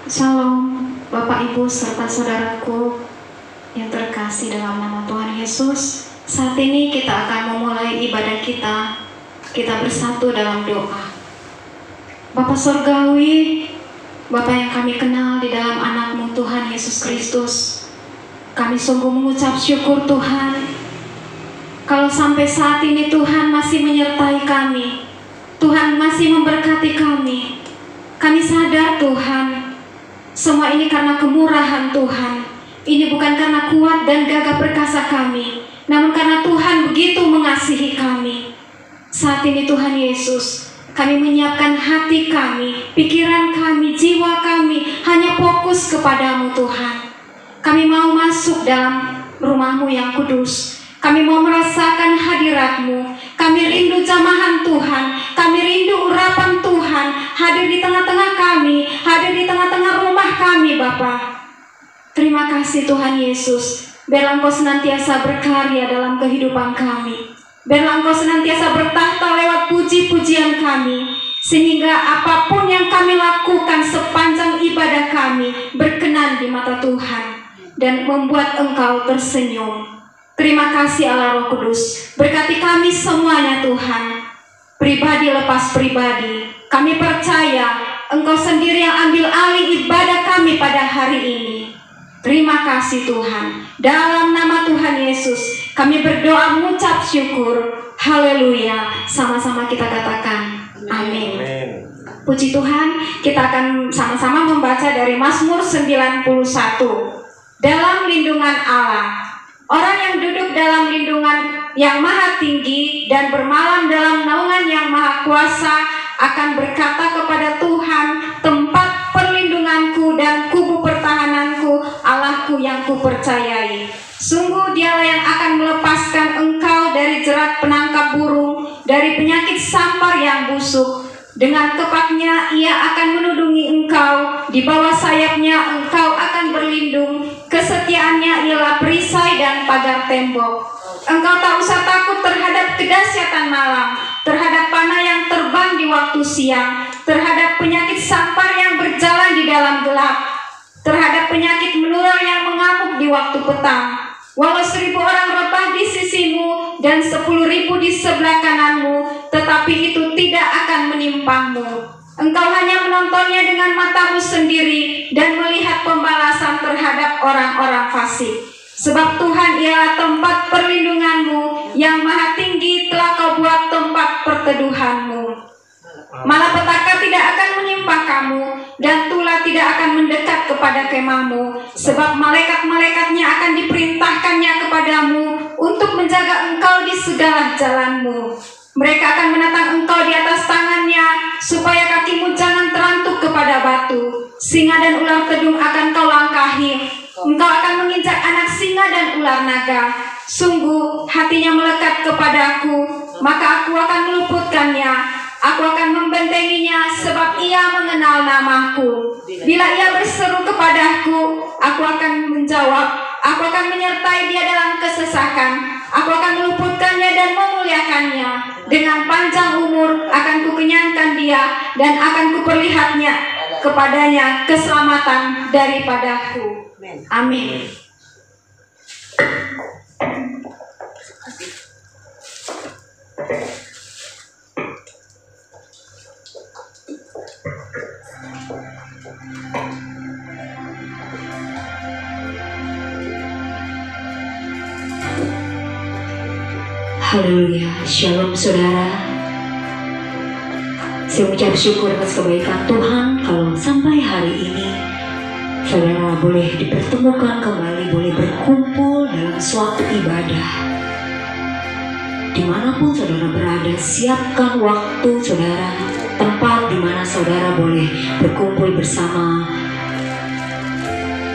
Shalom, Bapak Ibu serta saudaraku yang terkasih dalam nama Tuhan Yesus. Saat ini kita akan memulai ibadah kita. Kita bersatu dalam doa. Bapa Surgawi, Bapa yang kami kenal di dalam anak-Mu Tuhan Yesus Kristus, kami sungguh mengucap syukur Tuhan. Kalau sampai saat ini Tuhan masih menyertai kami, Tuhan masih memberkati kami. Kami sadar Tuhan, semua ini karena kemurahan Tuhan. Ini bukan karena kuat dan gagah perkasa kami, namun karena Tuhan begitu mengasihi kami. Saat ini Tuhan Yesus, kami menyiapkan hati kami, pikiran kami, jiwa kami hanya fokus kepadamu Tuhan. Kami mau masuk dalam rumah-Mu yang kudus. Kami mau merasakan hadirat-Mu. Kami rindu jamahan Tuhan. Kami rindu urapan Tuhan hadir di tengah-tengah kami, hadir di tengah-tengah rumah kami Bapa. Terima kasih Tuhan Yesus. Biarlah Engkau senantiasa berkarya dalam kehidupan kami. Biarlah Engkau senantiasa bertahta lewat puji-pujian kami, sehingga apapun yang kami lakukan sepanjang ibadah kami berkenan di mata Tuhan dan membuat Engkau tersenyum. Terima kasih Allah Roh Kudus. Berkati kami semuanya Tuhan, pribadi lepas pribadi. Kami percaya Engkau sendiri yang ambil alih ibadah kami pada hari ini. Terima kasih Tuhan. Dalam nama Tuhan Yesus kami berdoa mengucap syukur. Haleluya. Sama-sama kita katakan amin. Puji Tuhan. Kita akan sama-sama membaca dari Mazmur 91. Dalam lindungan Allah. Orang yang duduk dalam lindungan yang maha tinggi dan bermalam dalam naungan yang maha kuasa akan berkata kepada Tuhan, tempat perlindunganku dan kubu pertahananku, Allahku yang kupercayai. Sungguh Dialah yang akan melepaskan engkau dari jerat penangkap burung, dari penyakit sampar yang busuk. Dengan kepaknya Ia akan menudungi engkau, di bawah sayapnya engkau akan berlindung. Kesetiaannya ialah perisai dan pagar tembok. Engkau tak usah takut terhadap kedahsyatan malam, terhadap panah yang terbang di waktu siang, terhadap penyakit sampar yang berjalan di dalam gelap, terhadap penyakit menular yang mengamuk di waktu petang. Walau 1.000 orang rebah di sisimu dan 10.000 di sebelah kananmu, tetapi itu tidak akan menimpamu. Engkau hanya menontonnya dengan matamu sendiri dan melihat pembalasan terhadap orang-orang fasik. Sebab Tuhan ialah tempat perlindunganmu, yang maha tinggi telah kau buat tempat perteduhanmu. Malapetaka tidak akan menimpa kamu, dan tulah tidak akan mendekat kepada kemahmu. Sebab malaikat-malaikatnya akan diperintahkannya kepadamu untuk menjaga engkau di segala jalanmu. Mereka akan menatang engkau di atas tangannya, supaya kakimu jangan terantuk kepada batu. Singa dan ular tedung akan kau langkahi. Engkau akan menginjak anak singa dan ular naga. Sungguh hatinya melekat kepadaku, maka aku akan meluputkannya. Aku akan membentenginya, sebab ia mengenal namaku. Bila ia berseru kepadaku, aku akan menjawab. Aku akan menyertai dia dalam kesesakan. Aku akan meluputkannya dan memuliakannya. Dengan panjang umur akan kukenyangkan dia, dan akan kuperlihatnya kepadanya keselamatan daripadaku. Amin. Haleluya, shalom saudara. Saya ucap syukur atas kebaikan Tuhan kalau sampai hari ini saudara boleh dipertemukan kembali, boleh berkumpul dalam suatu ibadah. Dimanapun saudara berada, siapkan waktu saudara, tempat di mana saudara boleh berkumpul bersama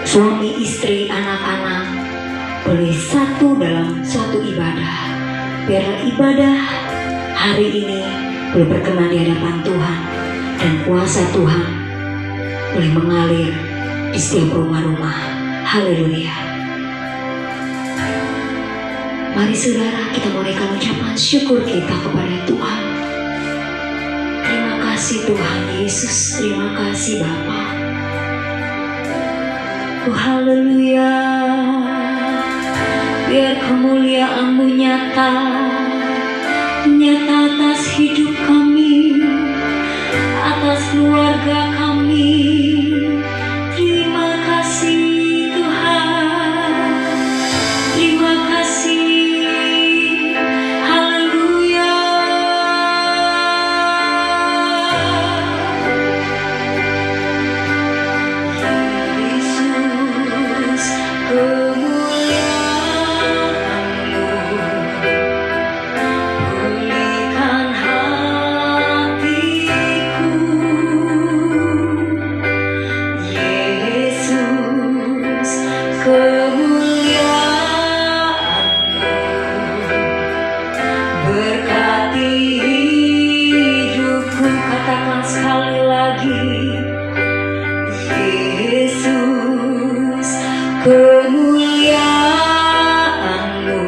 suami, istri, anak-anak, boleh satu dalam suatu ibadah. Biarlah ibadah hari ini boleh berkenan di hadapan Tuhan, dan kuasa Tuhan boleh mengalir di setiap rumah-rumah. Haleluya. Mari saudara, kita mulaikan ucapan syukur kita kepada Tuhan. Terima kasih Tuhan Yesus, terima kasih Bapa. Oh haleluya, biar kemuliaan-Mu nyata atas hidup kami, atas keluarga kami. Terima kasih Tuhan, terima kasih. Haleluya. Yesus, kemuliaan-Mu pulihkan hatiku. Yesus, kemuliaan-Mu berkati hidupku. Katakan sekali lagi, Yesus, kemuliaan-Mu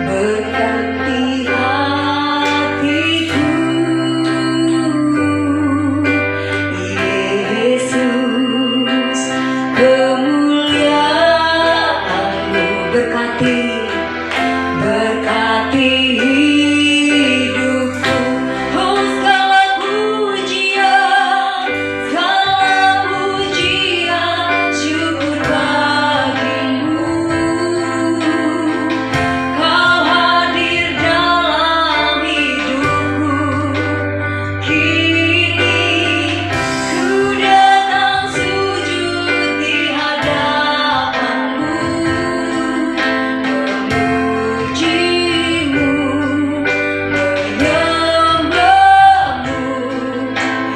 berkati hatiku. Yesus, kemuliaan-Mu berkati hidupku. Oh segala pujian, syukur bagimu. Kau hadir dalam hidupku. Kini ku datang sujud di hadapan-Mu, memuji-Mu, menyembah-Mu.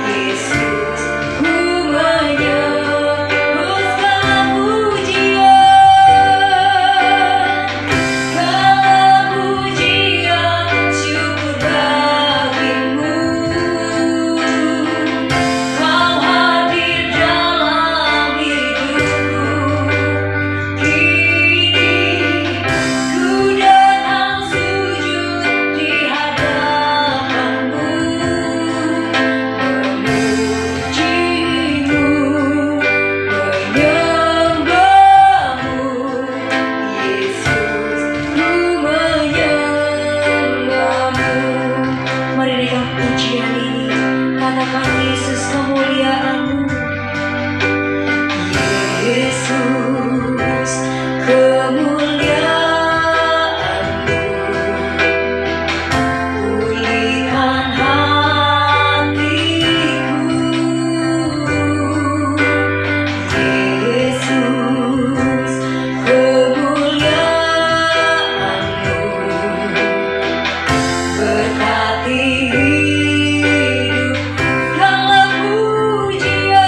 Yesus, ku menyembah. Segala pujian, syukur bagimu. Kau hadir dalam hidupku. Kini ku datang sujud di hadapan-Mu, memuji-Mu, menyembah-Mu. Yesus, ku menyembah-Mu. Mari dengan pujian ini katakan, Yesus, kemuliaan-Mu. Yesus, kemuliaan-Mu pulihkan hatiku. Yesus, kemuliaan-Mu berkati hidup. Segala pujian,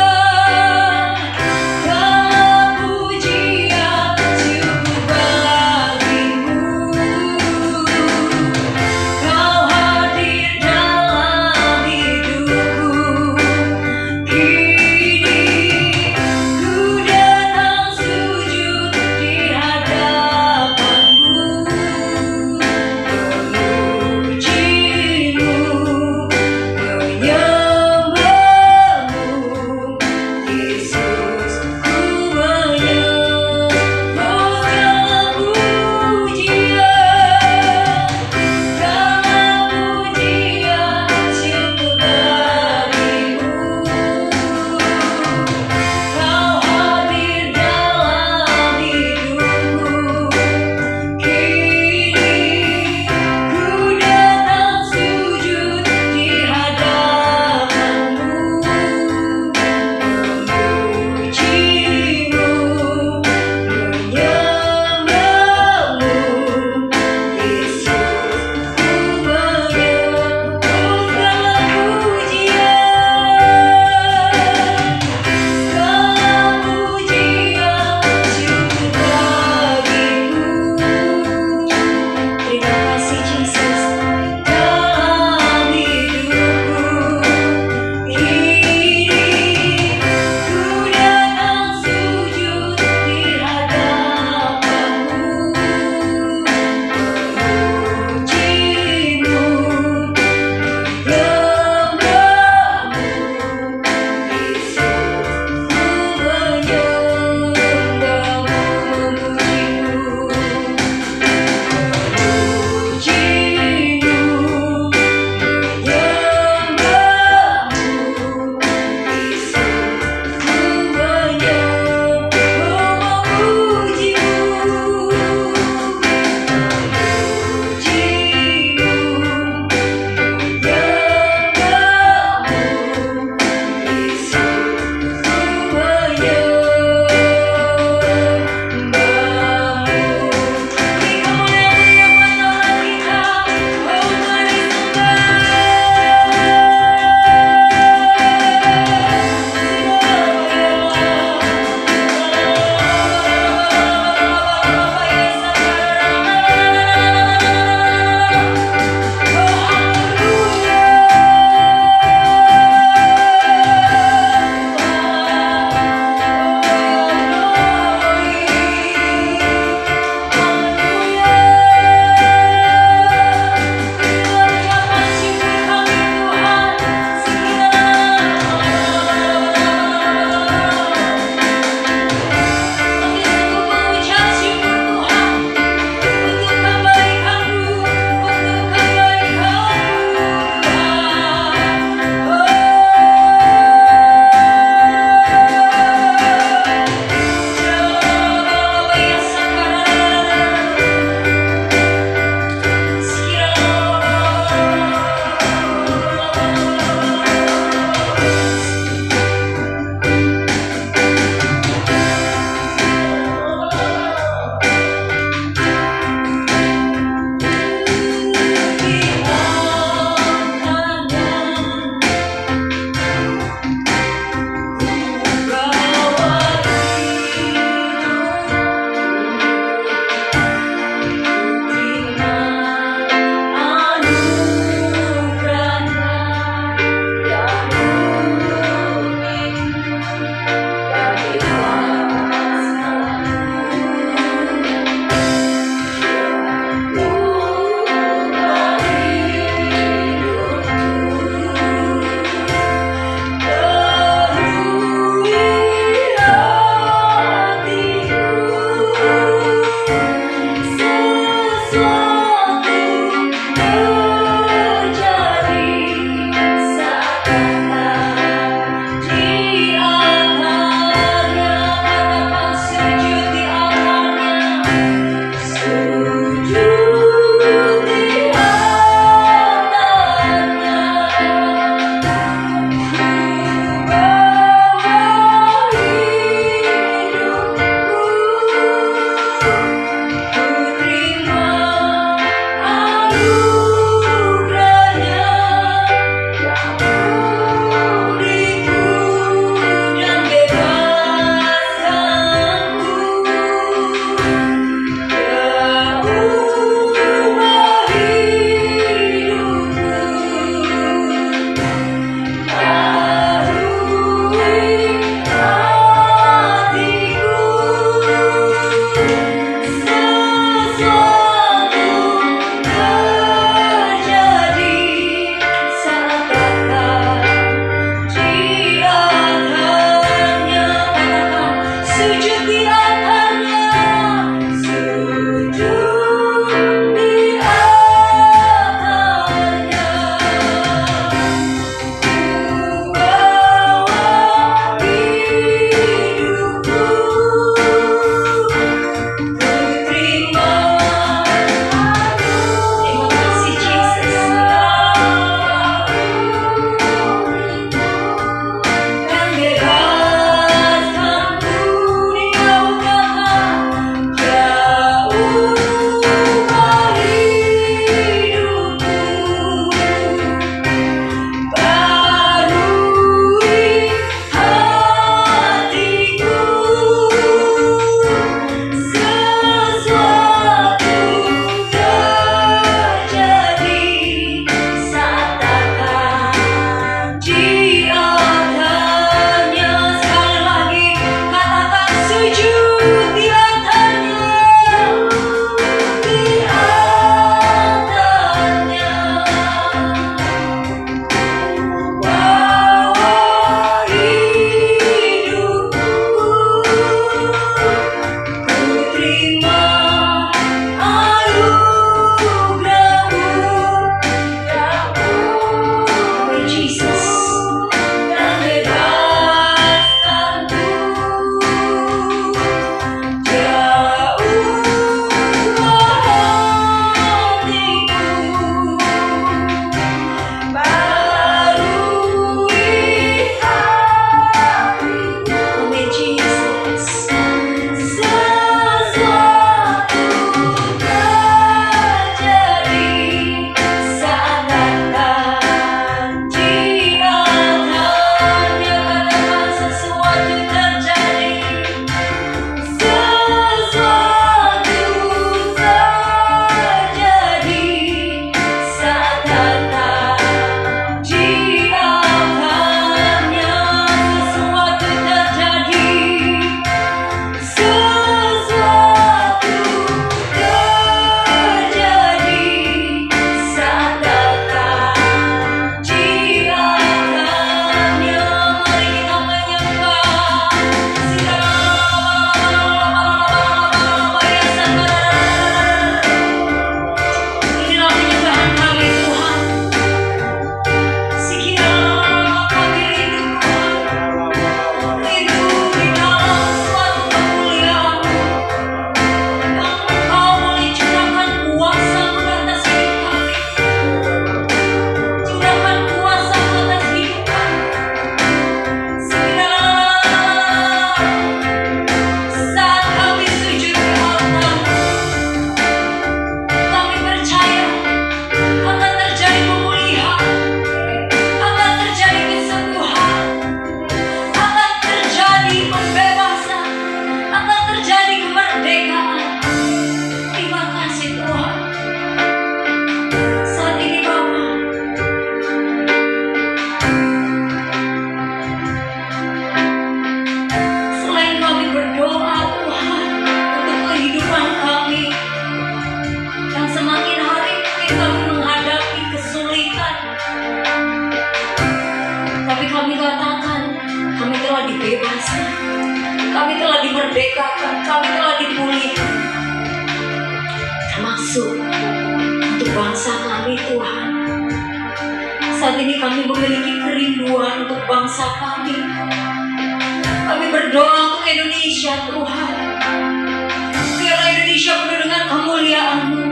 Kami telah dimerdekakan, kami telah dipulihkan. Termasuk untuk bangsa kami, Tuhan. Saat ini kami memiliki kerinduan untuk bangsa kami. Kami berdoa untuk Indonesia, Tuhan. Biarlah Indonesia penuh dengan kemuliaan-Mu.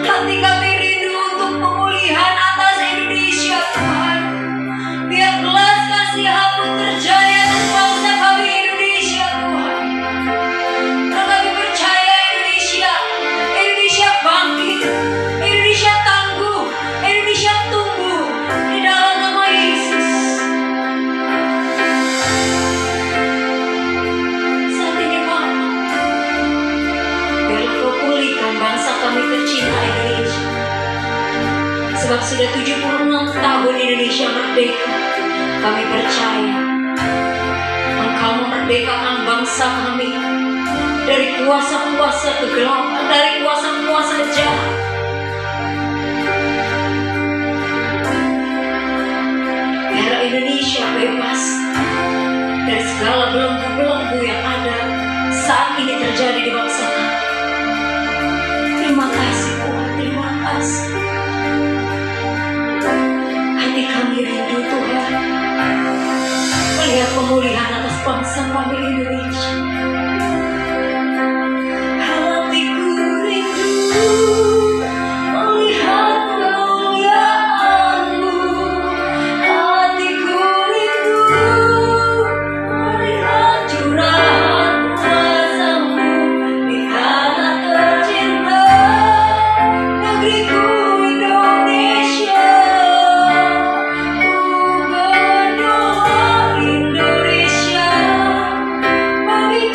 Hati kami rindu untuk pemulihan atas Indonesia, Tuhan. Biar belas kasihan-Mu terjadi atas bangsa kami Indonesia, Tuhan. Karena kami percaya Indonesia bangkit, Indonesia tangguh, Indonesia tumbuh di dalam nama Yesus. Saat ini Bapa, biarlah Kau pulihkan bangsa kami tercinta Indonesia. Sebab sudah 76 tahun Indonesia merdeka. Kami percaya Engkau memerdekakan bangsa kami dari kuasa-kuasa kegelapan, dari kuasa-kuasa jahat. Biar Indonesia bebas dari segala belenggu-belenggu yang ada saat ini terjadi di bangsa kami. Terima kasih Tuhan, terima kasih. Hati kami rindu Tuhan melihat pemulihan atas bangsa kami Indonesia. Hatiku rindu melihat kemuliaan-Mu. Hatiku rindu melihat curahan kuasa-Mu di tanah tercinta negeriku Indonesia. Ku berdoa Indonesia bagi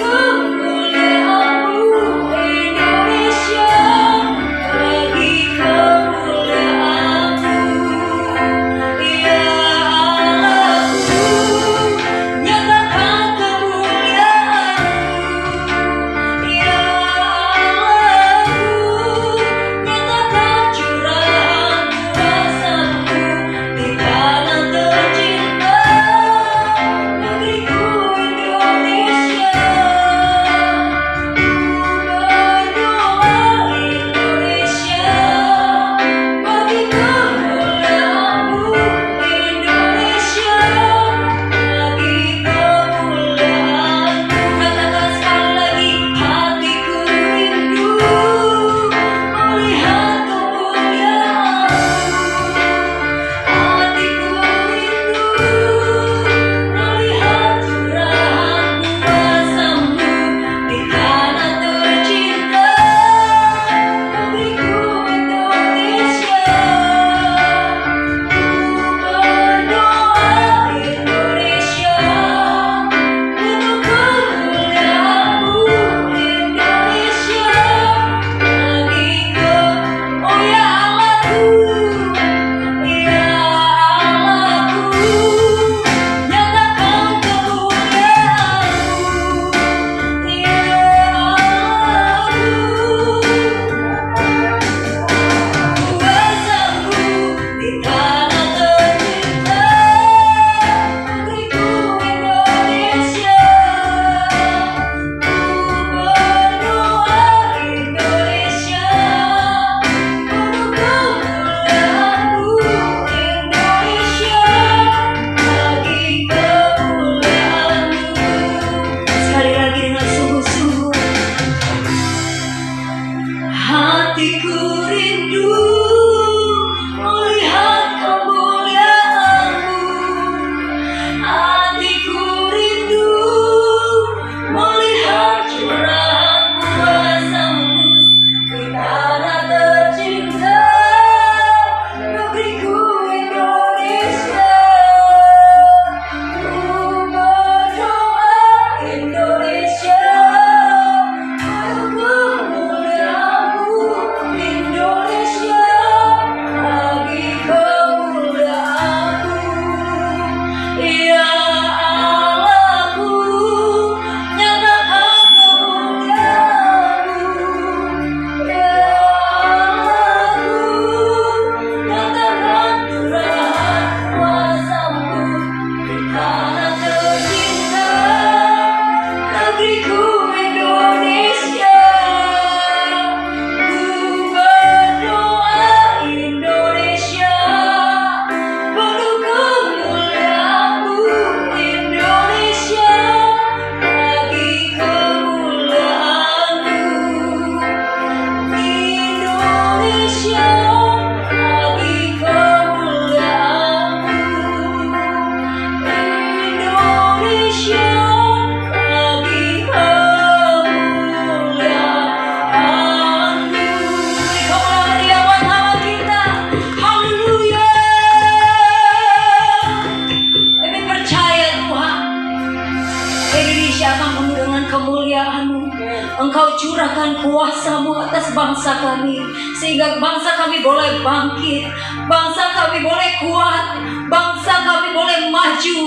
Engkau curahkan kuasa-Mu atas bangsa kami, sehingga bangsa kami boleh bangkit, bangsa kami boleh kuat, bangsa kami boleh maju,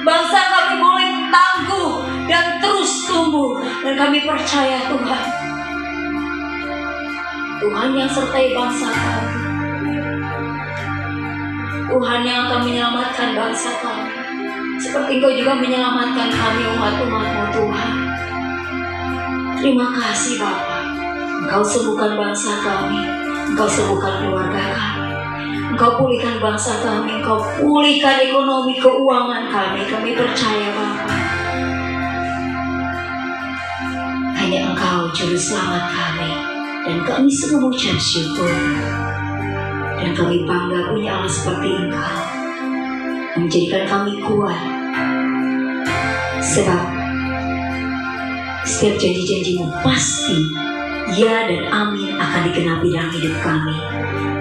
bangsa kami boleh tangguh dan terus tumbuh. Dan kami percaya Tuhan, Tuhan yang sertai bangsa kami, Tuhan yang akan menyelamatkan bangsa kami, seperti Engkau juga menyelamatkan kami umat-umat-Mu Tuhan. Terima kasih Bapa, Engkau sembuhkan bangsa kami, Engkau sembuhkan keluarga kami, Engkau pulihkan bangsa kami, Engkau pulihkan ekonomi keuangan kami. Kami percaya Bapa, hanya Engkau juru selamat kami, dan kami semua mengucap syukur. Dan kami bangga punya Allah seperti Engkau, yang menjadikan kami kuat, sebab setiap janji-janji-Mu pasti ya dan amin akan digenapi dalam hidup kami.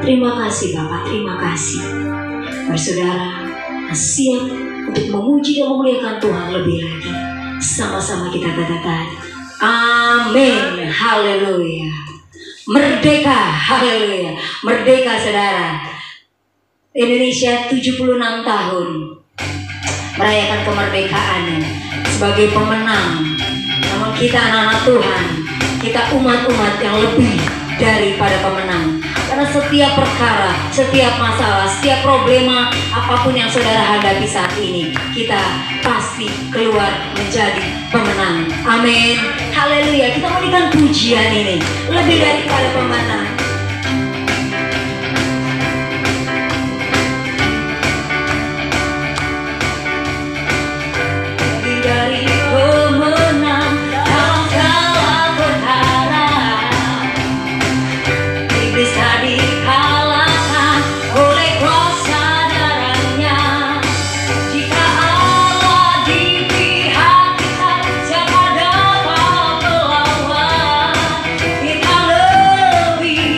Terima kasih Bapak, terima kasih. Mari saudara siap untuk memuji dan memuliakan Tuhan lebih lagi. Sama-sama kita katakan amin, haleluya. Merdeka, haleluya. Merdeka saudara. Indonesia 76 tahun merayakan kemerdekaannya sebagai pemenang. Namun kita anak-anak Tuhan, kita umat-umat yang lebih daripada pemenang. Karena setiap perkara, setiap masalah, setiap problema, apapun yang saudara hadapi saat ini, kita pasti keluar menjadi pemenang. Amin. Haleluya. Kita memberikan pujian ini lebih daripada pemenang. Lebih dari pemenang dalam segala perkara. Iblis tak dikalahkan oleh kuasa darahnya. Jika Allah di pihak kita, siapa dapat melawan? Kita lebih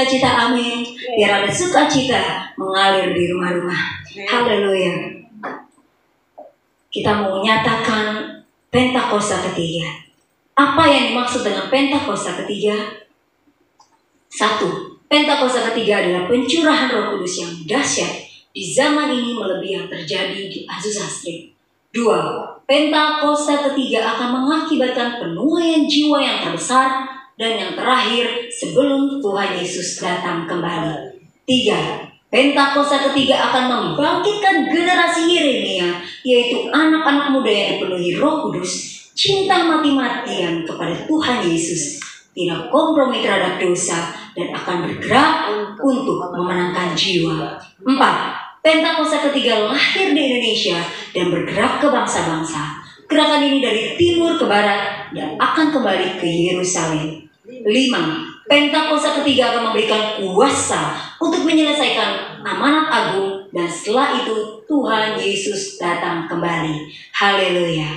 sukacita, amin. Biar ada sukacita mengalir di rumah-rumah. Haleluya. Kita mau menyatakan Pentakosta ketiga. Apa yang dimaksud dengan Pentakosta ketiga? 1. Pentakosta ketiga adalah pencurahan Roh Kudus yang dahsyat di zaman ini melebihi yang terjadi di Azusa Street. 2. Pentakosta ketiga akan mengakibatkan penuaian jiwa yang terbesar dan yang terakhir sebelum Tuhan Yesus datang kembali. 3. Pentakosta ketiga akan membangkitkan generasi Yeremia, yaitu anak-anak muda yang dipenuhi Roh Kudus, cinta mati-matian kepada Tuhan Yesus, tidak kompromi terhadap dosa, dan akan bergerak untuk memenangkan jiwa. 4. Pentakosta ketiga lahir di Indonesia dan bergerak ke bangsa-bangsa. Gerakan ini dari timur ke barat dan akan kembali ke Yerusalem. 5. Pentakosta ketiga akan memberikan kuasa untuk menyelesaikan amanat agung dan setelah itu Tuhan Yesus datang kembali. Haleluya.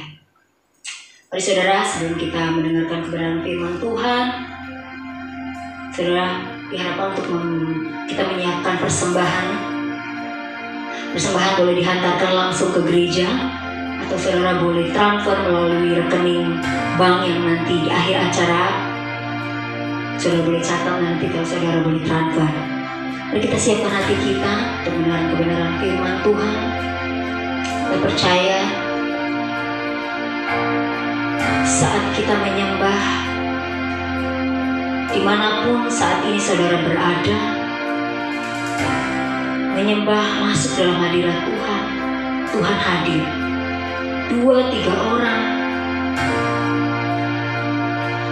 Mari saudara, sebelum kita mendengarkan kebenaran firman Tuhan, saudara diharapkan untuk kita menyiapkan persembahan. Persembahan boleh dihantarkan langsung ke gereja atau saudara boleh transfer melalui rekening bank yang nanti di akhir acara saudara boleh catat nanti kalau saudara boleh transfer. Mari kita siapkan hati kita untuk mendengar kebenaran firman Tuhan. Kita percaya saat kita menyembah, dimanapun saat ini saudara berada, menyembah masuk dalam hadirat Tuhan. Tuhan hadir. 2-3 orang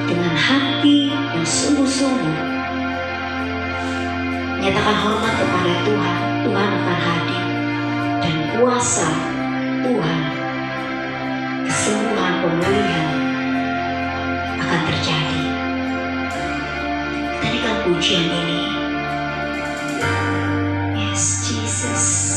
dengan hati yang sungguh-sungguh menyatakan hormat kepada Tuhan, Tuhan akan hadir dan kuasa Tuhan, kesembuhan, pemulihan akan terjadi. Tadikan pujian ini. Yes, Jesus.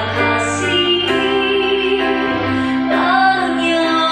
Kasih, tanya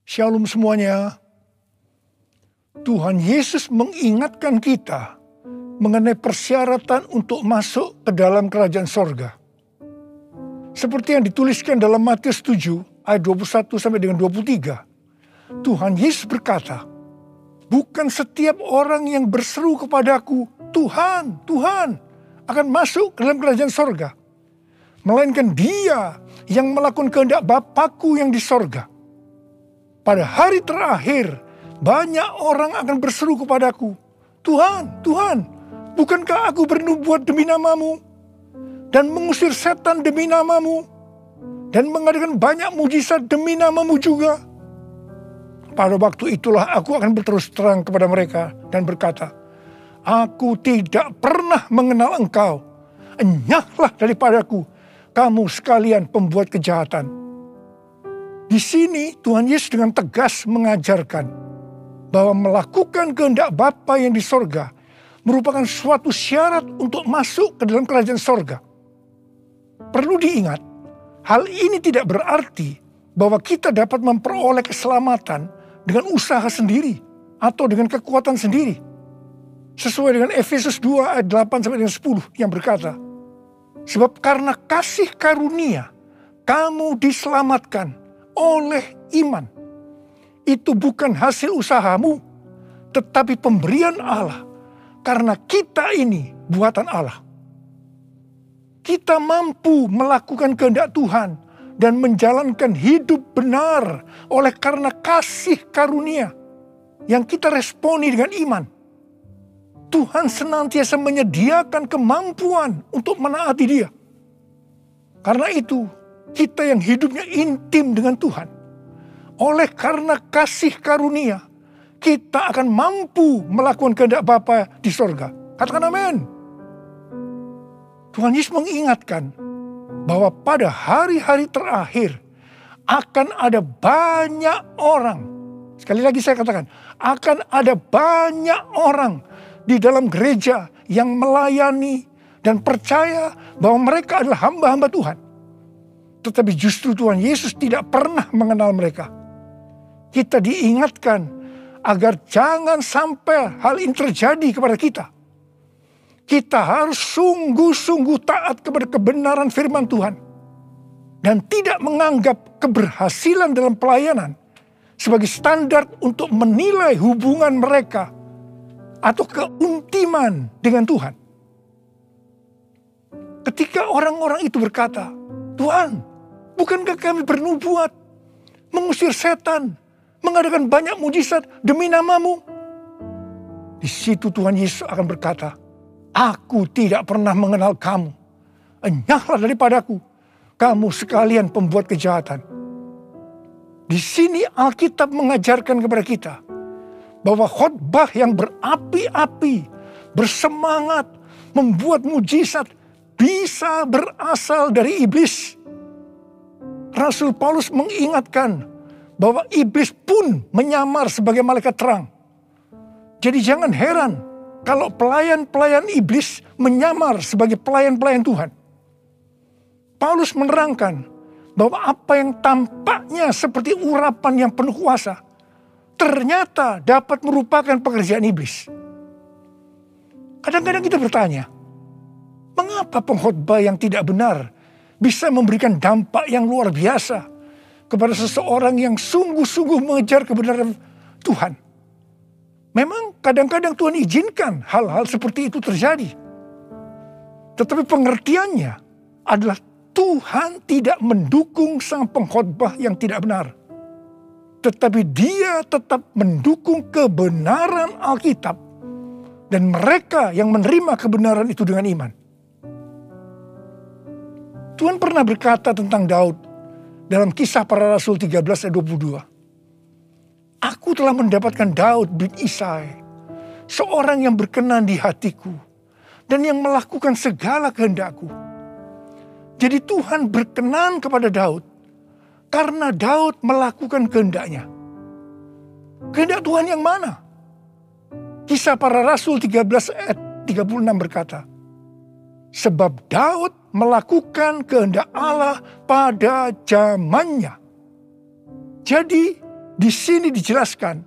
Shalom semuanya. Tuhan Yesus mengingatkan kita mengenai persyaratan untuk masuk ke dalam kerajaan sorga. Seperti yang dituliskan dalam Matius 7 ayat 21 sampai dengan 23. Tuhan Yesus berkata, bukan setiap orang yang berseru kepadaku, Tuhan, Tuhan, akan masuk ke dalam kerajaan sorga. Melainkan dia yang melakukan kehendak Bapa-Ku yang di sorga. Pada hari terakhir, banyak orang akan berseru kepadaku, Tuhan, Tuhan, bukankah aku bernubuat demi namamu, dan mengusir setan demi namamu, dan mengadakan banyak mujizat demi namamu juga? Pada waktu itulah aku akan berterus terang kepada mereka dan berkata, aku tidak pernah mengenal engkau, enyahlah daripadaku, kamu sekalian pembuat kejahatan. Di sini Tuhan Yesus dengan tegas mengajarkan bahwa melakukan kehendak Bapa yang di sorga merupakan suatu syarat untuk masuk ke dalam kerajaan sorga. Perlu diingat, hal ini tidak berarti bahwa kita dapat memperoleh keselamatan dengan usaha sendiri atau dengan kekuatan sendiri. Sesuai dengan Efesus 2 ayat 8 sampai dengan 10 yang berkata, sebab karena kasih karunia kamu diselamatkan oleh iman. Itu bukan hasil usahamu, tetapi pemberian Allah. Karena kita ini buatan Allah. Kita mampu melakukan kehendak Tuhan dan menjalankan hidup benar oleh karena kasih karunia yang kita responi dengan iman. Tuhan senantiasa menyediakan kemampuan untuk menaati Dia. Karena itu, kita yang hidupnya intim dengan Tuhan, oleh karena kasih karunia, kita akan mampu melakukan kehendak Bapa di sorga. Katakan amin. Tuhan Yesus mengingatkan bahwa pada hari-hari terakhir akan ada banyak orang. Sekali lagi saya katakan, akan ada banyak orang di dalam gereja yang melayani dan percaya bahwa mereka adalah hamba-hamba Tuhan. Tetapi justru Tuhan Yesus tidak pernah mengenal mereka. Kita diingatkan agar jangan sampai hal ini terjadi kepada kita. Kita harus sungguh-sungguh taat kepada kebenaran firman Tuhan. Dan tidak menganggap keberhasilan dalam pelayanan sebagai standar untuk menilai hubungan mereka atau keuntiman dengan Tuhan. Ketika orang-orang itu berkata, Tuhan, bukankah kami bernubuat, mengusir setan, mengadakan banyak mujizat demi namamu? Di situ Tuhan Yesus akan berkata, aku tidak pernah mengenal kamu. Enyahlah daripadaku, kamu sekalian pembuat kejahatan. Di sini Alkitab mengajarkan kepada kita bahwa khotbah yang berapi-api, bersemangat, membuat mujizat bisa berasal dari iblis. Rasul Paulus mengingatkan bahwa iblis pun menyamar sebagai malaikat terang. Jadi jangan heran kalau pelayan-pelayan iblis menyamar sebagai pelayan-pelayan Tuhan. Paulus menerangkan bahwa apa yang tampaknya seperti urapan yang penuh kuasa, ternyata dapat merupakan pekerjaan iblis. Kadang-kadang kita bertanya, mengapa pengkhotbah yang tidak benar bisa memberikan dampak yang luar biasa kepada seseorang yang sungguh-sungguh mengejar kebenaran Tuhan? Memang kadang-kadang Tuhan izinkan hal-hal seperti itu terjadi. Tetapi pengertiannya adalah Tuhan tidak mendukung sang pengkhotbah yang tidak benar. Tetapi Dia tetap mendukung kebenaran Alkitab dan mereka yang menerima kebenaran itu dengan iman. Tuhan pernah berkata tentang Daud dalam Kisah Para Rasul 13 ayat 22. Aku telah mendapatkan Daud bin Isai, seorang yang berkenan di hatiku dan yang melakukan segala kehendakku. Jadi Tuhan berkenan kepada Daud karena Daud melakukan kehendaknya. Kehendak Tuhan yang mana? Kisah Para Rasul 13 ayat 36 berkata, sebab Daud melakukan kehendak Allah pada zamannya. Jadi Di sini dijelaskan,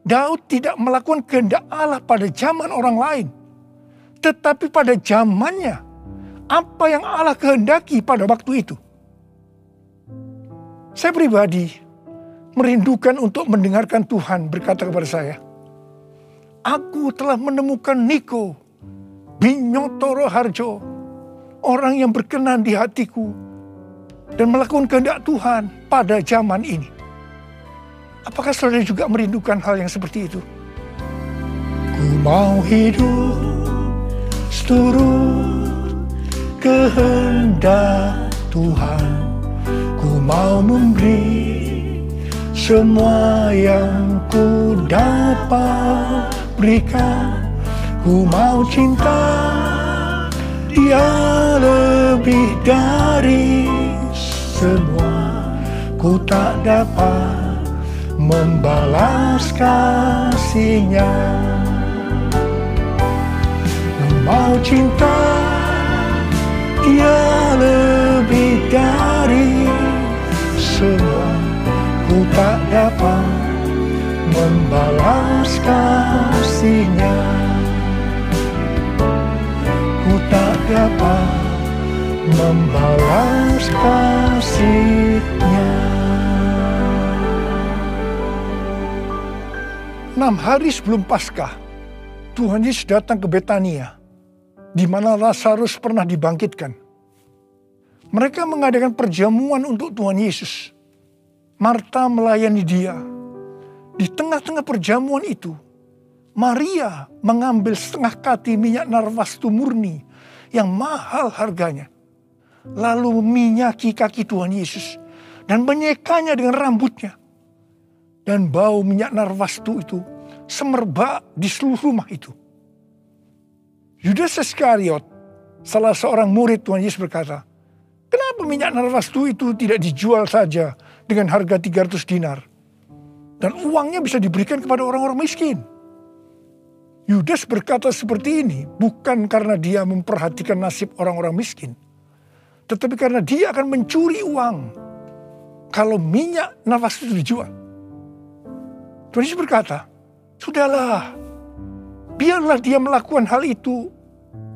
Daud tidak melakukan kehendak Allah pada zaman orang lain, tetapi pada zamannya, apa yang Allah kehendaki pada waktu itu. Saya pribadi merindukan untuk mendengarkan Tuhan berkata kepada saya, aku telah menemukan Niko Binyotoro Harjo, orang yang berkenan di hatiku dan melakukan kehendak Tuhan pada zaman ini. Apakah saudara juga merindukan hal yang seperti itu? Ku mau hidup seturut kehendak Tuhan. Ku mau memberi semua yang ku dapat berikan. Ku mau cinta Dia lebih dari semua. Ku tak dapat membalas kasih-Nya. Ku mau cinta Dia lebih dari semua. Ku tak dapat membalas kasih-Nya. Ku tak dapat membalas kasih-Nya. 6 hari sebelum Paskah, Tuhan Yesus datang ke Betania, di mana Lazarus pernah dibangkitkan. Mereka mengadakan perjamuan untuk Tuhan Yesus. Marta melayani Dia. Di tengah-tengah perjamuan itu, Maria mengambil setengah kati minyak narwastu murni yang mahal harganya, lalu meminyaki kaki Tuhan Yesus dan menyekanya dengan rambutnya. Dan bau minyak narwastu itu semerbak di seluruh rumah itu. Yudas Iskariot, salah seorang murid Tuhan Yesus berkata, kenapa minyak narwastu itu tidak dijual saja dengan harga 300 dinar? Dan uangnya bisa diberikan kepada orang-orang miskin. Yudas berkata seperti ini bukan karena dia memperhatikan nasib orang-orang miskin, tetapi karena dia akan mencuri uang kalau minyak narwastu itu dijual. Tuhan Yesus berkata, sudahlah, biarlah dia melakukan hal itu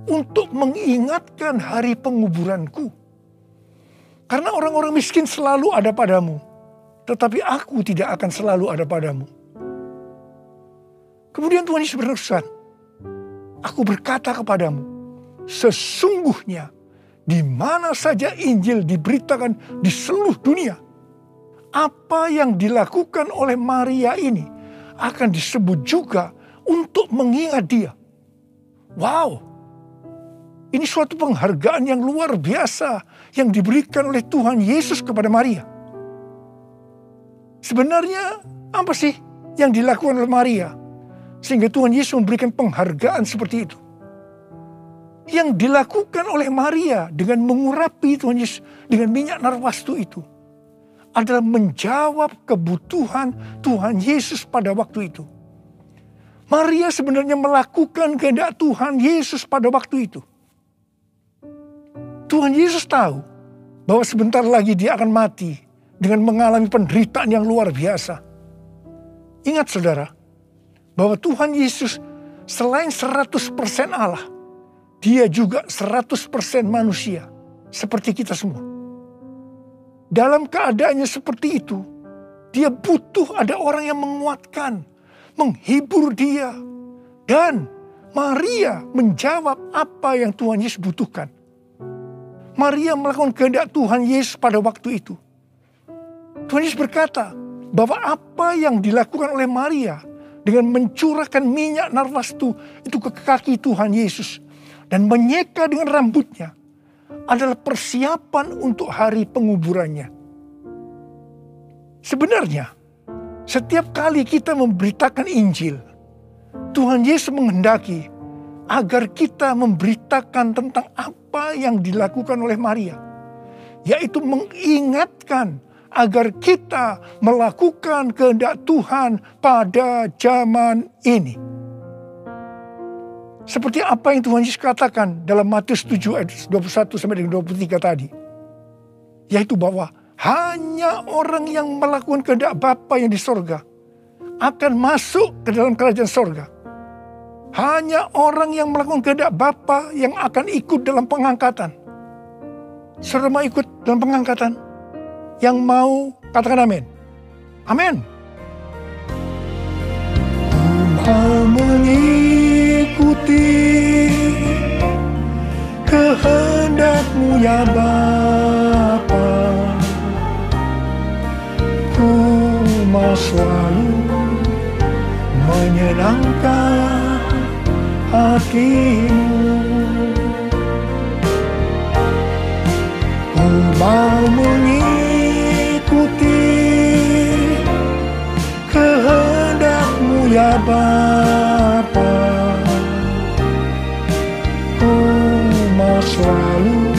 untuk mengingatkan hari penguburanku. Karena orang-orang miskin selalu ada padamu, tetapi aku tidak akan selalu ada padamu. Kemudian Tuhan Yesus berpesan, aku berkata kepadamu, sesungguhnya di mana saja Injil diberitakan di seluruh dunia, apa yang dilakukan oleh Maria ini akan disebut juga untuk mengingat dia. Wow, ini suatu penghargaan yang luar biasa yang diberikan oleh Tuhan Yesus kepada Maria. Sebenarnya apa sih yang dilakukan oleh Maria sehingga Tuhan Yesus memberikan penghargaan seperti itu? Yang dilakukan oleh Maria dengan mengurapi Tuhan Yesus dengan minyak narwastu itu adalah menjawab kebutuhan Tuhan Yesus pada waktu itu. Maria sebenarnya melakukan kehendak Tuhan Yesus pada waktu itu. Tuhan Yesus tahu bahwa sebentar lagi dia akan mati dengan mengalami penderitaan yang luar biasa. Ingat saudara, bahwa Tuhan Yesus selain 100% Allah, dia juga 100% manusia seperti kita semua. Dalam keadaannya seperti itu, dia butuh ada orang yang menguatkan, menghibur dia. Dan Maria menjawab apa yang Tuhan Yesus butuhkan. Maria melakukan kehendak Tuhan Yesus pada waktu itu. Tuhan Yesus berkata bahwa apa yang dilakukan oleh Maria dengan mencurahkan minyak narwastu itu ke kaki Tuhan Yesus dan menyeka dengan rambutnya adalah persiapan untuk hari penguburannya. Sebenarnya, setiap kali kita memberitakan Injil, Tuhan Yesus menghendaki agar kita memberitakan tentang apa yang dilakukan oleh Maria, yaitu mengingatkan agar kita melakukan kehendak Tuhan pada zaman ini. Seperti apa yang Tuhan Yesus katakan dalam Matius 7 ayat 21 sampai dengan 23 tadi. Yaitu bahwa Hanya orang yang melakukan kehendak Bapa yang di sorga akan masuk ke dalam kerajaan sorga. Hanya orang yang melakukan kehendak Bapa yang akan ikut dalam pengangkatan. Saudara mau ikut dalam pengangkatan? Yang mau katakan amin. Amin. Mau mengikuti kehendak-Mu ya Bapa. Ku mau selalu menyenangkan hati-Mu. Ku mau mengikuti kehendak-Mu ya Bapa. Ku mau selalu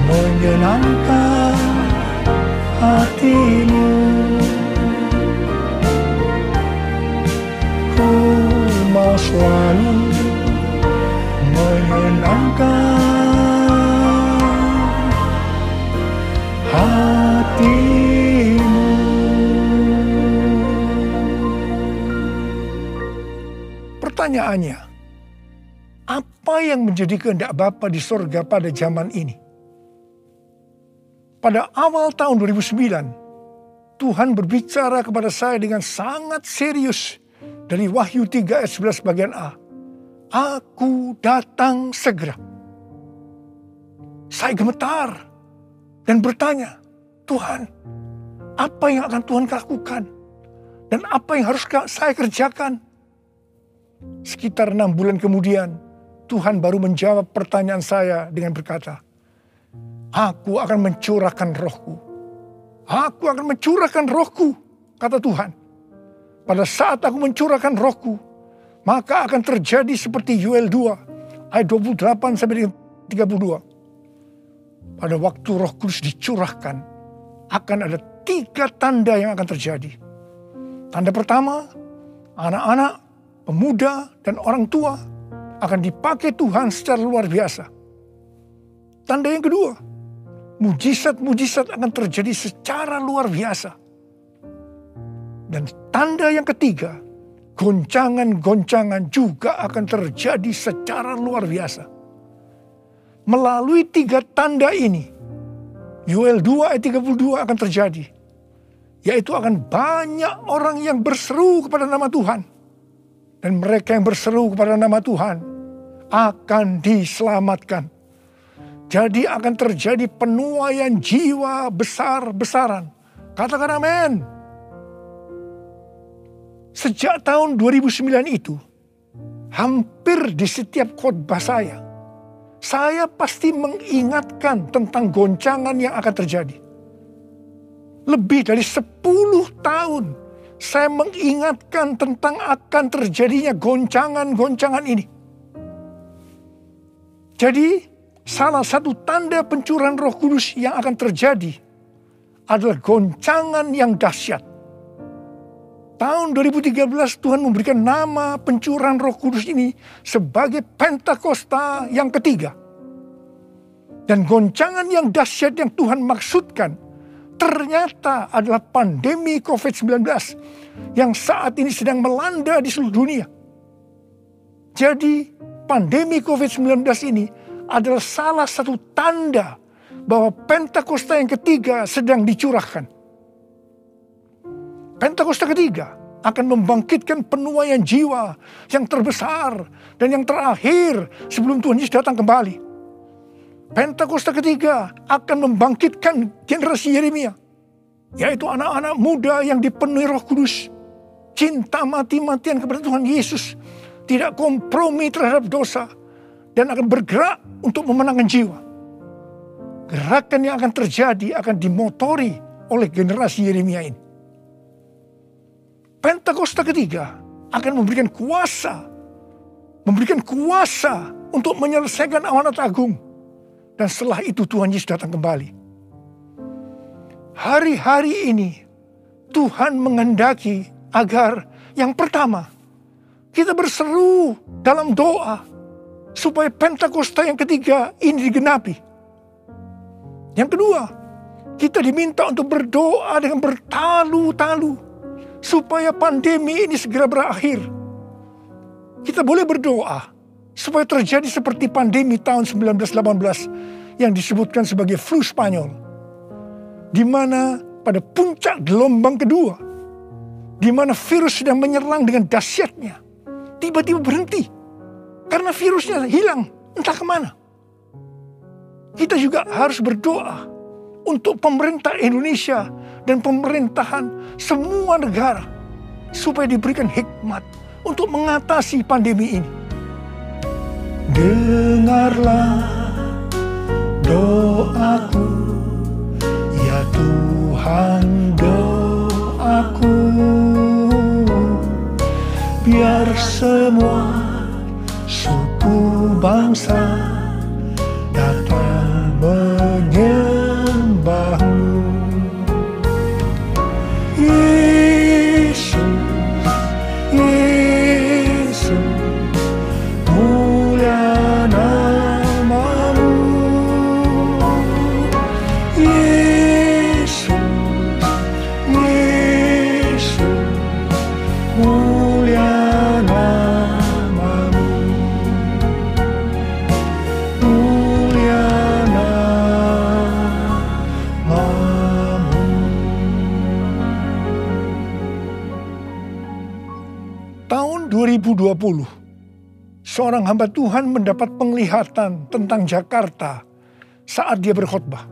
menyenangkan hati-Mu. Ku mau selalu menyenangkan hati-Mu. Pertanyaannya, apa yang menjadi kehendak Bapa di sorga pada zaman ini? Pada awal tahun 2009, Tuhan berbicara kepada saya dengan sangat serius dari Wahyu 3 ayat 11 bagian A. Aku datang segera. Saya gemetar dan bertanya, Tuhan, apa yang akan Tuhan lakukan? Dan apa yang harus saya kerjakan? Sekitar 6 bulan kemudian, Tuhan baru menjawab pertanyaan saya dengan berkata, Aku akan mencurahkan rohku. Aku akan mencurahkan rohku, kata Tuhan. Pada saat aku mencurahkan rohku, maka akan terjadi seperti Yoel 2, ayat 28 sampai 32. Pada waktu Roh Kudus dicurahkan, akan ada 3 tanda yang akan terjadi. Tanda pertama, anak-anak, pemuda, dan orang tua akan dipakai Tuhan secara luar biasa. Tanda yang kedua, mujizat-mujizat akan terjadi secara luar biasa. Dan tanda yang ketiga, goncangan-goncangan juga akan terjadi secara luar biasa. Melalui 3 tanda ini, Yoel 2 ayat 32 akan terjadi. Yaitu akan banyak orang yang berseru kepada nama Tuhan. Dan mereka yang berseru kepada nama Tuhan akan diselamatkan. Jadi akan terjadi penuaian jiwa besar-besaran. Katakan amin. Sejak tahun 2009 itu, hampir di setiap khotbah saya pasti mengingatkan tentang goncangan yang akan terjadi. Lebih dari 10 tahun saya mengingatkan tentang akan terjadinya goncangan-goncangan ini. Jadi, salah satu tanda pencurahan Roh Kudus yang akan terjadi adalah goncangan yang dahsyat. Tahun 2013 Tuhan memberikan nama pencurahan Roh Kudus ini sebagai Pentakosta yang ketiga. Dan goncangan yang dahsyat yang Tuhan maksudkan ternyata adalah pandemi COVID-19 yang saat ini sedang melanda di seluruh dunia. Jadi pandemi COVID-19 ini adalah salah satu tanda bahwa Pentakosta yang ketiga sedang dicurahkan. Pentakosta ketiga akan membangkitkan penuaian jiwa yang terbesar dan yang terakhir sebelum Tuhan Yesus datang kembali. Pentakosta ketiga akan membangkitkan generasi Yeremia, yaitu anak-anak muda yang dipenuhi Roh Kudus, cinta mati-matian kepada Tuhan Yesus, tidak kompromi terhadap dosa, dan akan bergerak untuk memenangkan jiwa. Gerakan yang akan terjadi akan dimotori oleh generasi Yeremia ini. Pentakosta ketiga akan memberikan kuasa untuk menyelesaikan amanat agung. Dan setelah itu Tuhan Yesus datang kembali. Hari-hari ini Tuhan menghendaki agar yang pertama, kita berseru dalam doa supaya Pentakosta yang ketiga ini digenapi. Yang kedua, Kita diminta untuk berdoa dengan bertalu-talu supaya pandemi ini segera berakhir. Kita boleh berdoa supaya terjadi seperti pandemi tahun 1918 yang disebutkan sebagai flu Spanyol, di mana pada puncak gelombang kedua, di mana virus sedang menyerang dengan dahsyatnya, tiba-tiba berhenti karena virusnya hilang entah kemana. Kita juga harus berdoa untuk pemerintah Indonesia dan pemerintahan semua negara supaya diberikan hikmat untuk mengatasi pandemi ini. Dengarlah doaku, ya Tuhan, doaku, biar semua suku bangsa datang menyembahmu. Yesus, Yesus, mulia namamu. Yesus, Yesus, mulia namamu. Mulia namamu. Tahun 2020, seorang hamba Tuhan mendapat penglihatan tentang Jakarta saat dia berkhotbah.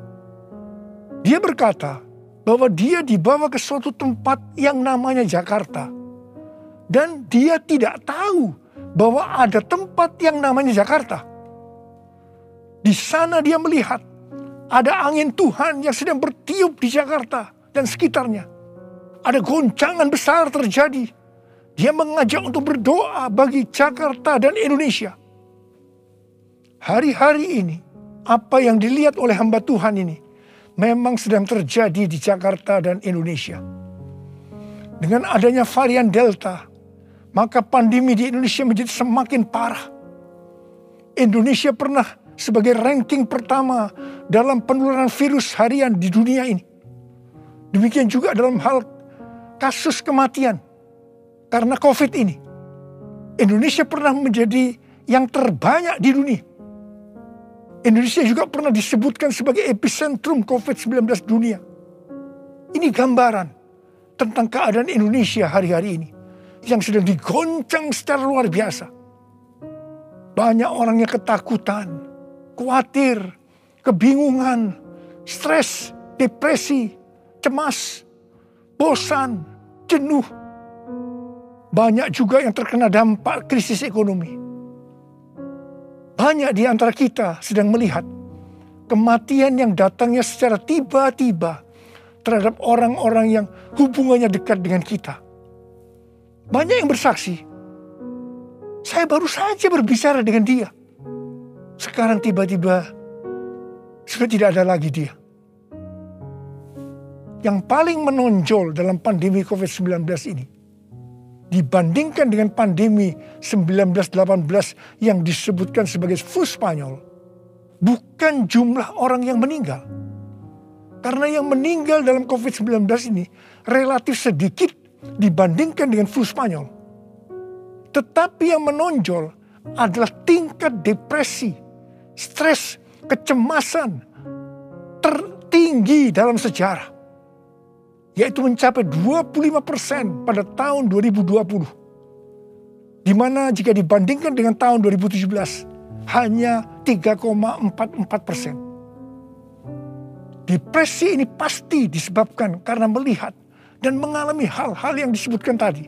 Dia berkata bahwa dia dibawa ke suatu tempat yang namanya Jakarta. Dan dia tidak tahu bahwa ada tempat yang namanya Jakarta. Di sana dia melihat ada angin Tuhan yang sedang bertiup di Jakarta dan sekitarnya. Ada goncangan besar terjadi. Dia mengajak untuk berdoa bagi Jakarta dan Indonesia. Hari-hari ini, apa yang dilihat oleh hamba Tuhan ini memang sedang terjadi di Jakarta dan Indonesia. Dengan adanya varian Delta, maka pandemi di Indonesia menjadi semakin parah. Indonesia pernah sebagai ranking pertama dalam penularan virus harian di dunia ini. Demikian juga dalam hal kasus kematian karena COVID ini. Indonesia pernah menjadi yang terbanyak di dunia. Indonesia juga pernah disebutkan sebagai epicentrum COVID-19 dunia. Ini gambaran tentang keadaan Indonesia hari-hari ini yang sedang digoncang secara luar biasa. Banyak orang yang ketakutan, khawatir, kebingungan, stres, depresi, cemas, bosan, jenuh. Banyak juga yang terkena dampak krisis ekonomi. Banyak di antara kita sedang melihat kematian yang datangnya secara tiba-tiba terhadap orang-orang yang hubungannya dekat dengan kita. Banyak yang bersaksi, saya baru saja berbicara dengan dia. Sekarang tiba-tiba sudah tidak ada lagi dia. Yang paling menonjol dalam pandemi COVID-19 ini, dibandingkan dengan pandemi 1918 yang disebutkan sebagai flu Spanyol, bukan jumlah orang yang meninggal. Karena yang meninggal dalam COVID-19 ini relatif sedikit dibandingkan dengan flu Spanyol. Tetapi yang menonjol adalah tingkat depresi, stres, kecemasan tertinggi dalam sejarah. Yaitu mencapai 25% pada tahun 2020. Di mana jika dibandingkan dengan tahun 2017 hanya 3,44%. Depresi ini pasti disebabkan karena melihat dan mengalami hal-hal yang disebutkan tadi.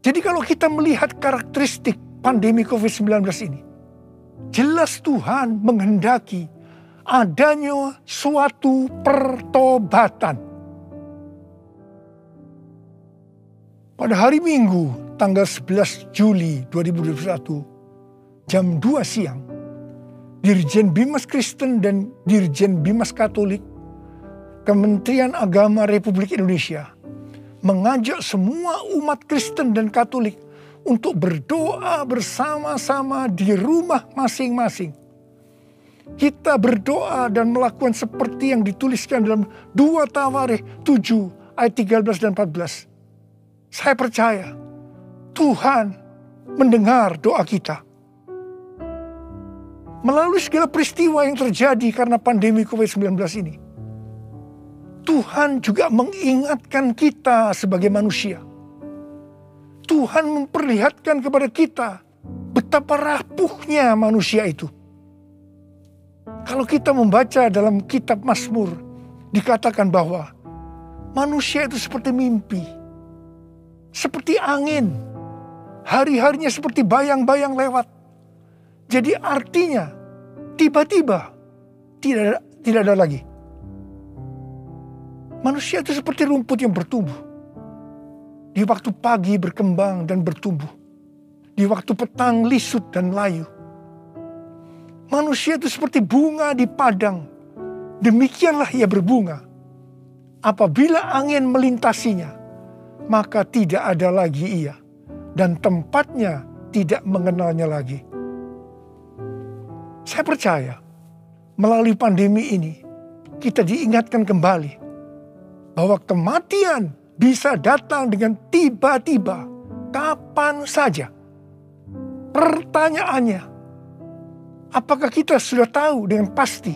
Jadi kalau kita melihat karakteristik pandemi COVID-19 ini, jelas Tuhan menghendaki adanya suatu pertobatan. Pada hari Minggu tanggal 11 Juli 2021 jam 2 siang, Dirjen Bimas Kristen dan Dirjen Bimas Katolik Kementerian Agama Republik Indonesia mengajak semua umat Kristen dan Katolik untuk berdoa bersama-sama di rumah masing-masing. kita berdoa dan melakukan seperti yang dituliskan dalam 2 Tawarikh 7 ayat 13 dan 14. Saya percaya Tuhan mendengar doa kita. Melalui segala peristiwa yang terjadi karena pandemi COVID-19 ini, Tuhan juga mengingatkan kita sebagai manusia. Tuhan memperlihatkan kepada kita betapa rapuhnya manusia itu. Kalau kita membaca dalam kitab Mazmur, dikatakan bahwa manusia itu seperti mimpi, seperti angin, hari-harinya seperti bayang-bayang lewat. Jadi artinya tiba-tiba tidak ada lagi. Manusia itu seperti rumput yang bertumbuh. Di waktu pagi berkembang dan bertumbuh. Di waktu petang lisut dan layu. Manusia itu seperti bunga di padang. Demikianlah ia berbunga. Apabila angin melintasinya, maka tidak ada lagi ia. Dan tempatnya tidak mengenalnya lagi. Saya percaya melalui pandemi ini kita diingatkan kembali bahwa kematian bisa datang dengan tiba-tiba, kapan saja. Pertanyaannya, apakah kita sudah tahu dengan pasti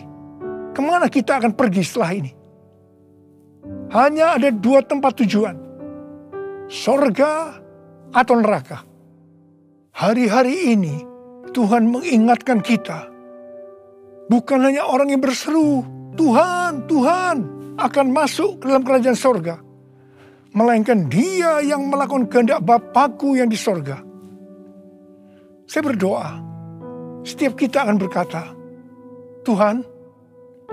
kemana kita akan pergi setelah ini? Hanya ada 2 tempat tujuan, sorga atau neraka. Hari-hari ini Tuhan mengingatkan kita, bukan hanya orang yang berseru, Tuhan, Tuhan akan masuk ke dalam kerajaan sorga. Melainkan dia yang melakukan kehendak Bapakku yang di sorga. Saya berdoa, setiap kita akan berkata, Tuhan,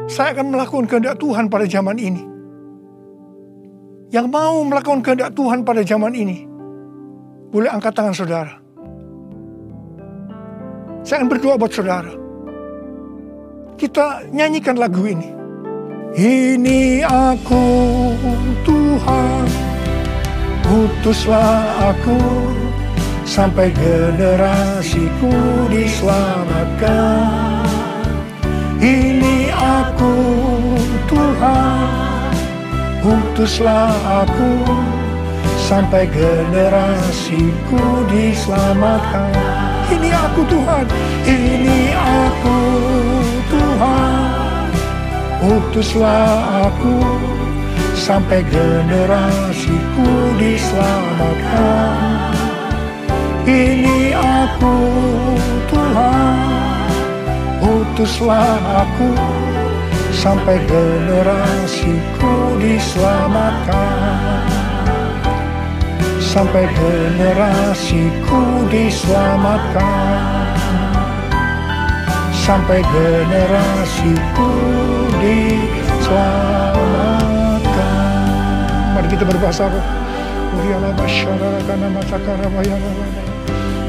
saya akan melakukan kehendak Tuhan pada zaman ini. Yang mau melakukan kehendak Tuhan pada zaman ini, boleh angkat tangan saudara. Saya akan berdoa buat saudara. Kita nyanyikan lagu ini. Ini aku Tuhan, utuslah aku, sampai generasiku diselamatkan. Ini aku Tuhan, utuslah aku, sampai generasiku diselamatkan. Ini aku Tuhan, ini aku Tuhan, utuslah aku, sampai generasiku diselamatkan. Ini aku Tuhan, utuslah aku, sampai generasiku diselamatkan. Sampai generasiku diselamatkan. Sampai generasiku diselamatkan. Mari kita berbahasa roh. Uriala basyara kana matakara bayana.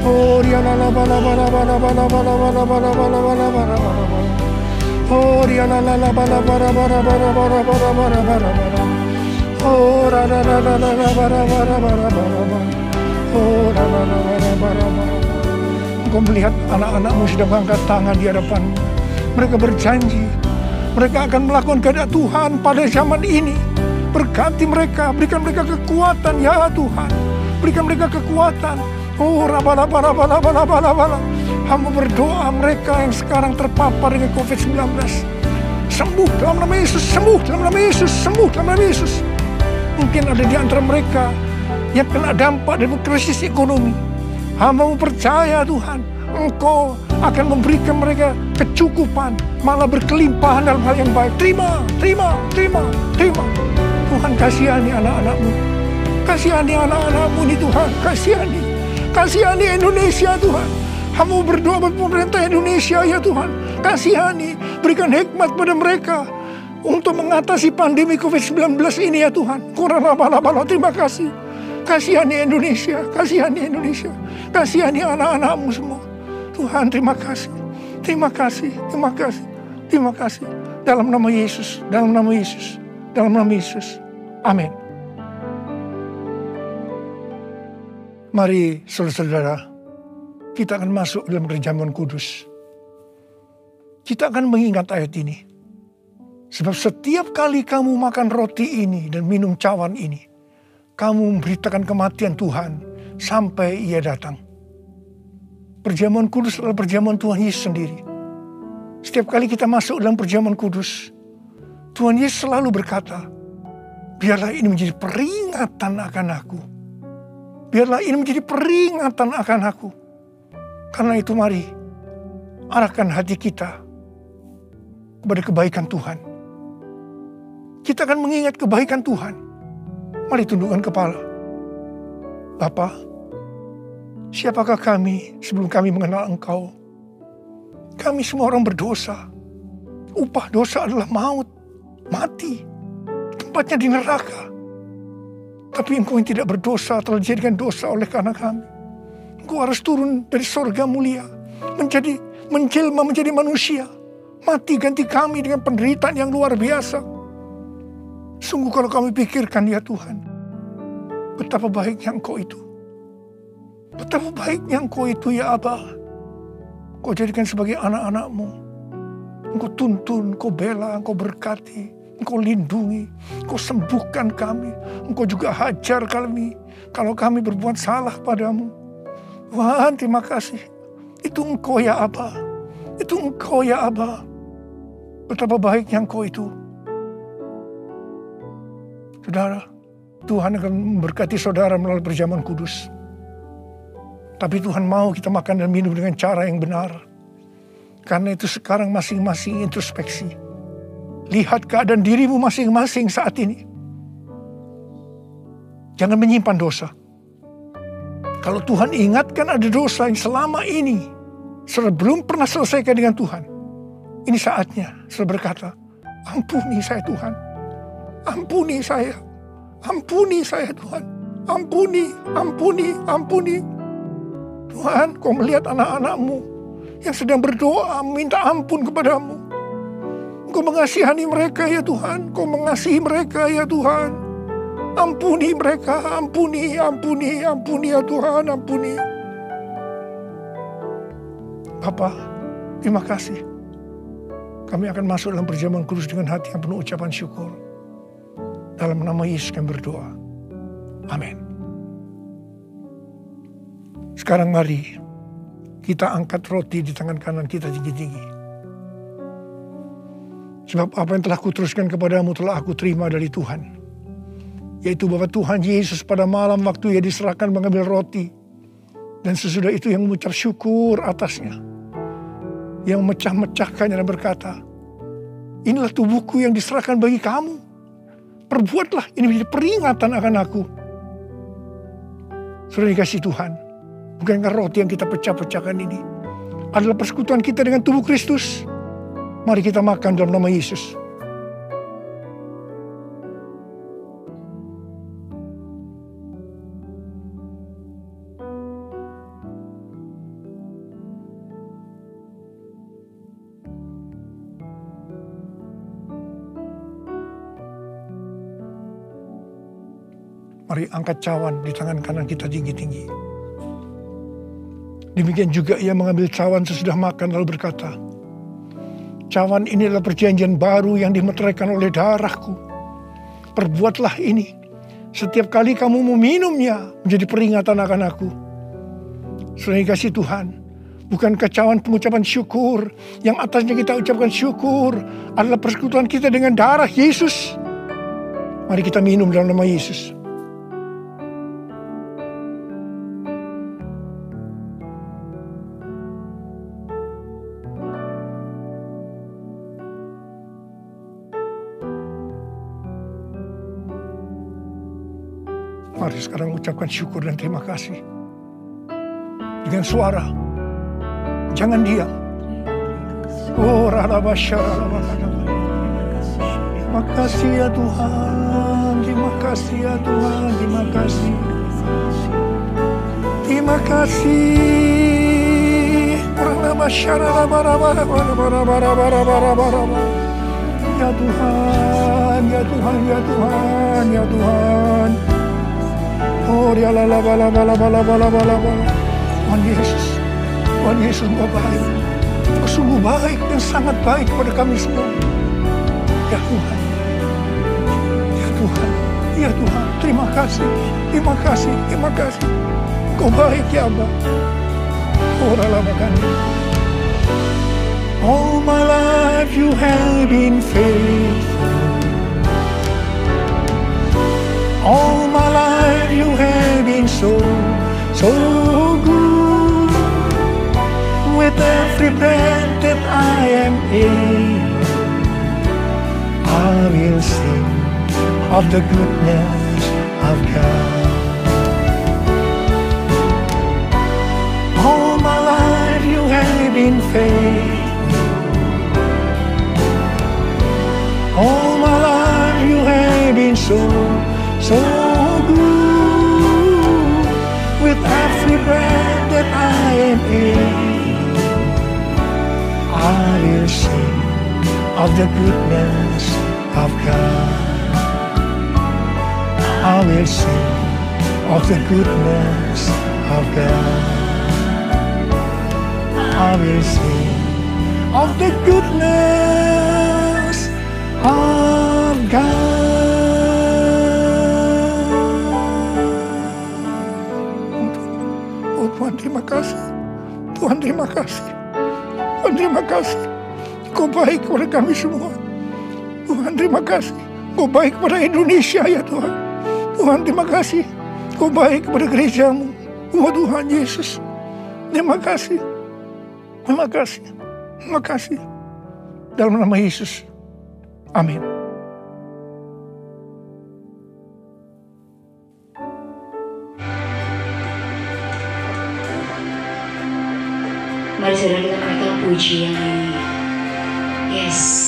Uriala bala bala bala bala bala bala bala bala bala bala bala. Uriala bala bala bala bala bala bala bala bala bala. Oh, ra ra ra ra ra ra ra ra ra ra. Oh, ra ra ra ra ra ra ra. Engkau melihat anak-anakmu sudah mengangkat tangan di hadapanmu. Mereka berjanji, mereka akan melakukan kehendak Tuhan pada zaman ini. Berkati mereka, berikan mereka kekuatan ya Tuhan. Berikan mereka kekuatan. Oh, ra ra ra ra ra ra ra ra. Hamba berdoa mereka yang sekarang terpapar dengan COVID-19. Sembuh dalam nama Yesus, sembuh dalam nama Yesus, sembuh dalam nama Yesus. Mungkin ada di antara mereka yang kena dampak dari krisis ekonomi. Hamba percaya Tuhan, Engkau akan memberikan mereka kecukupan, malah berkelimpahan dalam hal yang baik. Terima, terima, terima, terima. Tuhan kasihani anak-anakmu. Kasihani anak-anakmu ini Tuhan, kasihani. Kasihani Indonesia Tuhan. Hamba berdoa buat pemerintah Indonesia ya Tuhan. Kasihani, berikan hikmat pada mereka untuk mengatasi pandemi COVID-19 ini ya Tuhan. Terima kasih. Kasihani Indonesia, kasihani Indonesia. Kasihani anak-anakmu semua. Tuhan terima kasih. Terima kasih, terima kasih, terima kasih. Dalam nama Yesus, dalam nama Yesus, dalam nama Yesus. Amin. Mari saudara-saudara, kita akan masuk dalam kerajaan kudus. kita akan mengingat ayat ini. Sebab setiap kali kamu makan roti ini dan minum cawan ini, kamu memberitakan kematian Tuhan sampai Ia datang. Perjamuan kudus adalah perjamuan Tuhan Yesus sendiri. Setiap kali kita masuk dalam perjamuan kudus, Tuhan Yesus selalu berkata, biarlah ini menjadi peringatan akan aku. Biarlah ini menjadi peringatan akan aku. Karena itu mari, arahkan hati kita kepada kebaikan Tuhan. Kita akan mengingat kebaikan Tuhan. Mari tundukkan kepala. Bapa, siapakah kami sebelum kami mengenal Engkau? Kami semua orang berdosa. Upah dosa adalah maut, mati. Tempatnya di neraka. Tapi Engkau yang tidak berdosa telah dijadikan dosa oleh karena kami. Engkau harus turun dari sorga mulia, menjelma menjadi manusia. Mati ganti kami dengan penderitaan yang luar biasa. Sungguh kalau kami pikirkan ya Tuhan, betapa baiknya Engkau itu. Betapa baiknya Engkau itu ya Aba. Engkau jadikan sebagai anak-anak-Mu. Engkau tuntun, Engkau bela, Engkau berkati, Engkau lindungi, Engkau sembuhkan kami. Engkau juga hajar kami kalau kami berbuat salah padamu. Tuhan, terima kasih. Itu Engkau ya Aba. Itu Engkau ya Aba. Betapa baiknya Engkau itu. Saudara, Tuhan akan memberkati saudara melalui perjamuan kudus. Tapi Tuhan mau kita makan dan minum dengan cara yang benar. Karena itu sekarang masing-masing introspeksi. Lihat keadaan dirimu masing-masing saat ini. Jangan menyimpan dosa. Kalau Tuhan ingatkan ada dosa yang selama ini belum pernah selesaikan dengan Tuhan, ini saatnya saya berkata, ampuni saya Tuhan. Ampuni saya. Ampuni saya Tuhan. Ampuni, ampuni, ampuni. Tuhan, Kau melihat anak-anak-Mu yang sedang berdoa minta ampun kepadamu. Kau mengasihani mereka ya Tuhan. Kau mengasihi mereka ya Tuhan. Ampuni mereka, ampuni, ampuni, ampuni ya Tuhan, ampuni. Bapa, terima kasih. Kami akan masuk dalam perjamuan kudus dengan hati yang penuh ucapan syukur. Dalam nama Yesus kami berdoa. Amin. Sekarang mari kita angkat roti di tangan kanan kita tinggi-tinggi. Sebab apa yang telah kuteruskan kepadamu telah aku terima dari Tuhan. Yaitu bahwa Tuhan Yesus pada malam waktu Ia diserahkan mengambil roti. Dan sesudah itu yang mengucap syukur atasnya. Yang memecah-mecahkannya dan berkata, inilah tubuhku yang diserahkan bagi kamu. Perbuatlah ini menjadi peringatan akan aku. Sudah dikasih Tuhan. Bukankah roti yang kita pecah-pecahkan ini adalah persekutuan kita dengan tubuh Kristus? Mari kita makan dalam nama Yesus. Mari angkat cawan di tangan kanan kita tinggi-tinggi. Demikian juga Ia mengambil cawan sesudah makan lalu berkata, cawan ini adalah perjanjian baru yang dimeteraikan oleh darahku. Perbuatlah ini setiap kali kamu meminumnya menjadi peringatan akan aku. Sudah dikasih Tuhan, bukankah cawan pengucapan syukur yang atasnya kita ucapkan syukur adalah persekutuan kita dengan darah Yesus? Mari kita minum dalam nama Yesus. Mari sekarang ucapkan syukur dan terima kasih. Dengan suara. Jangan diam. Oh, terima kasih ya Tuhan. Terima kasih ya Tuhan. Terima kasih. Terima kasih. Ya Tuhan, ya Tuhan, ya Tuhan, ya Tuhan. Oh, ya la la la la la la la la la la. Tuhan Yesus, Tuhan Yesus Engkau baik. Engkau sungguh baik dan sangat baik kepada kami semua. Ya Tuhan, ya Tuhan, ya Tuhan, terima kasih, terima kasih, terima kasih. Engkau baik ya Abba. All my life you have been faithful. All my life you have been so good. With every breath that I am able, I will sing of the goodness of God. All my life you have been faithful. All my life you have been so good. With every breath that I am able, I will sing of the goodness of God. I will sing of the goodness of God. I will sing of the goodness of God. Oh Tuhan, terima kasih. Tuhan, terima kasih. Tuhan, terima kasih. Kau baik kepada kami semua. Tuhan, terima kasih. Kau baik kepada Indonesia ya Tuhan. Tuhan, terima kasih. Kau baik kepada gerejamu. Oh Tuhan Yesus, terima kasih. Terima kasih. Terima kasih. Dalam nama Yesus. Amin. Mari saudara kita naikkan pujian ini. Yes.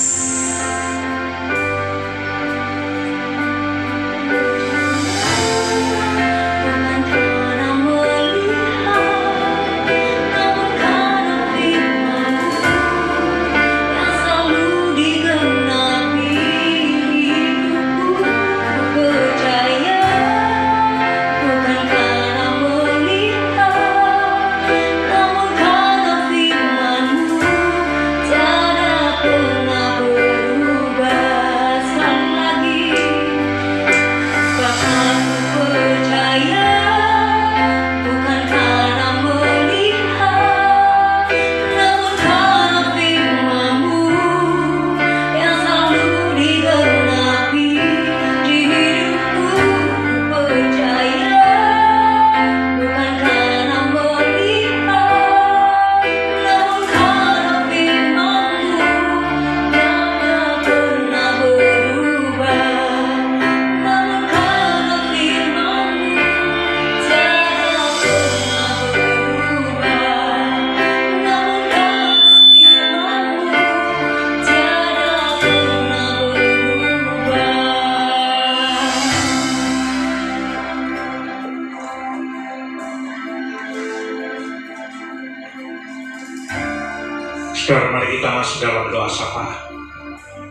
Saudara, mari kita masuk dalam doa sapa.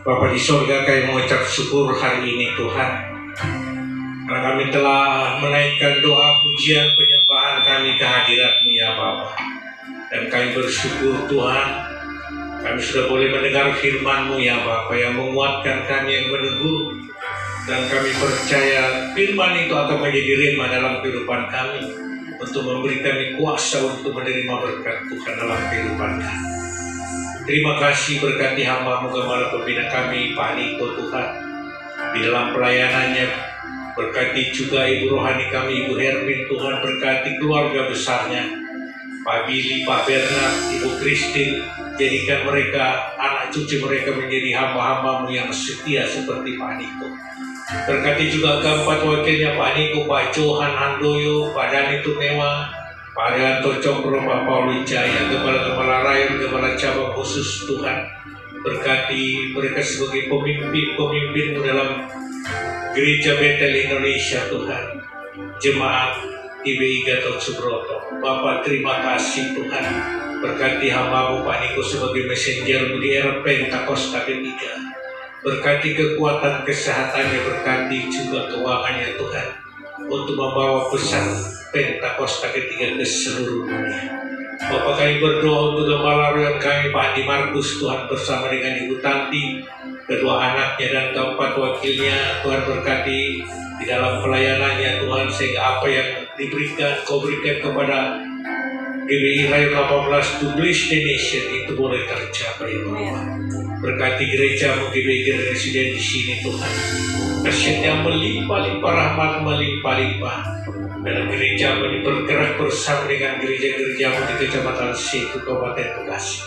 Bapa di surga, kami mengucap syukur hari ini Tuhan, karena kami telah menaikkan doa pujian penyembahan kami ke hadirat-Mu ya Bapa. Dan kami bersyukur Tuhan, kami sudah boleh mendengar firman-Mu ya Bapa, yang menguatkan kami, yang menegur. Dan kami percaya firman itu akan menjadi rema dalam kehidupan kami, untuk memberi kami kuasa untuk menerima berkat Tuhan dalam kehidupan kami. Terima kasih, berkati hamba-Mu Gembala Pembina kami Pak Niko Tuhan di dalam pelayanannya. Berkati juga ibu rohani kami Ibu Hermin Tuhan, berkati keluarga besarnya Pak Billy, Pak Bernard, Ibu Christine. Jadikan mereka, anak cucu mereka menjadi hamba-hamba-Mu yang setia seperti Pak Niko. Berkati juga keempat wakilnya Pak Niko, Pak Johan Handoyo, Pak Dani Tumewa, Pak Arianto Cokro, Pak Paul Wijaya, Gembala-Gembala Rayon, Gembala Cabang khusus Tuhan. Berkati mereka sebagai pemimpin-Mu dalam Gereja Betel Indonesia Tuhan. Jemaat IBI Gatot Subroto. Bapak, terima kasih Tuhan. Berkati hamba-Mu Pak Niko sebagai messenger di era Pentakosta ketiga. Berkati kekuatan kesehatannya, berkati juga keuangannya Tuhan, untuk membawa pesan Pentakosta ketiga ke seluruh dunia. Bapak, kami berdoa untuk gembala kami Pak Andi Markus, Tuhan bersama dengan Ibu Tanti, kedua anaknya dan keempat wakilnya. Tuhan berkati di dalam pelayanannya Tuhan, sehingga apa yang diberikan Kau berikan kepada GBI Rayon 18 to Bless the Nation itu boleh tercapai Bapak. Berkati gereja GBI Residen di sini Tuhan, kasih-Nya melimpah-limpah, rahmat melimpah-limpah. Dan gereja ini bergerak bersama dengan gereja-gereja di Kecamatan Setu, Kabupaten Bekasi,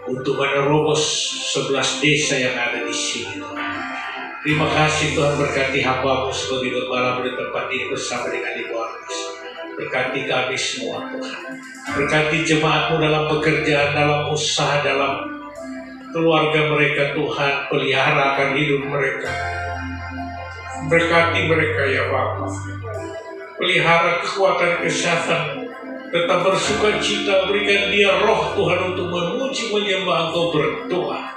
untuk menerobos 11 desa yang ada di sini Tuhan. Terima kasih Tuhan, berkati hamba-Mu sebagai gembala di tempat ini bersama dengan Ibu Agnes. Berkati kami semua Tuhan. Berkati jemaat-Mu dalam pekerjaan, dalam usaha, dalam keluarga mereka Tuhan. Pelihara akan hidup mereka. Berkati mereka ya Bapa. Pelihara kekuatan kesehatan, tetap bersuka cita, berikan dia roh Tuhan untuk memuji menyembah Engkau, berdoa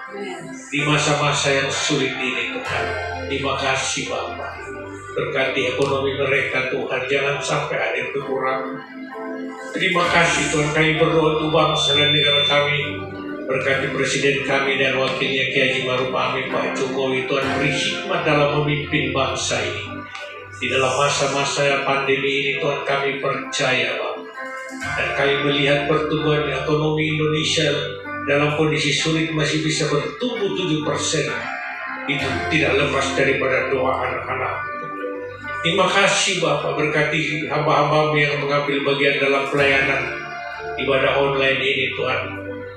di masa-masa yang sulit ini Tuhan. Terima kasih Bapa. Berkati ekonomi mereka Tuhan, jangan sampai ada yang kekurangan. Terima kasih Tuhan, kami berdoa untuk bangsa dan negara kami. Berkati Presiden kami dan wakilnya Kiai Haji Maruf Amin, Pak Jokowi. Tuhan beri hikmat dalam memimpin bangsa ini. Di dalam masa-masa pandemi ini Tuhan, kami percaya Bapak, dan kami melihat pertumbuhan ekonomi Indonesia dalam kondisi sulit masih bisa bertumbuh 7%. Itu tidak lepas daripada doa anak-anak. Terima kasih Bapak, berkati hamba-hamba-Mu yang mengambil bagian dalam pelayanan ibadah online ini Tuhan,